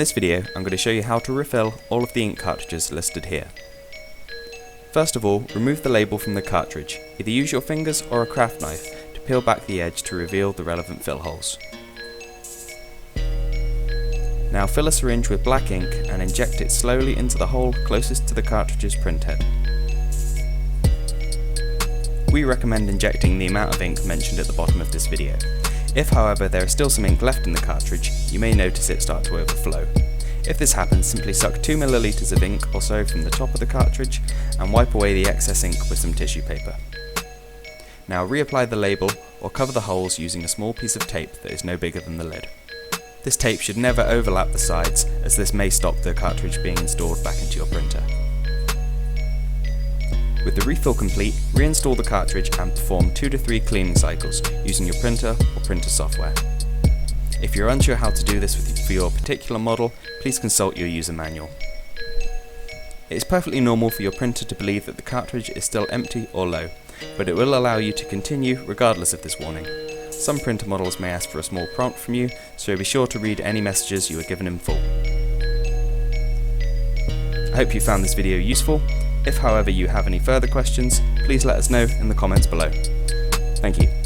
this video, I'm going to show you how to refill all of the ink cartridges listed here. First of all, remove the label from the cartridge. Either use your fingers or a craft knife to peel back the edge to reveal the relevant fill holes. Now fill a syringe with black ink and inject it slowly into the hole closest to the cartridge's printhead. We recommend injecting the amount of ink mentioned at the bottom of this video. If, however, there is still some ink left in the cartridge, you may notice it start to overflow. If this happens, simply suck 2 ml of ink or so from the top of the cartridge and wipe away the excess ink with some tissue paper. Now reapply the label or cover the holes using a small piece of tape that is no bigger than the lid. This tape should never overlap the sides, as this may stop the cartridge being installed back into your printer. With the refill complete, reinstall the cartridge and perform 2 to 3 cleaning cycles using your printer or printer software. If you're unsure how to do this for your particular model, please consult your user manual. It is perfectly normal for your printer to believe that the cartridge is still empty or low, but it will allow you to continue regardless of this warning. Some printer models may ask for a small prompt from you, so be sure to read any messages you are given in full. I hope you found this video useful. If, however, you have any further questions, please let us know in the comments below. Thank you.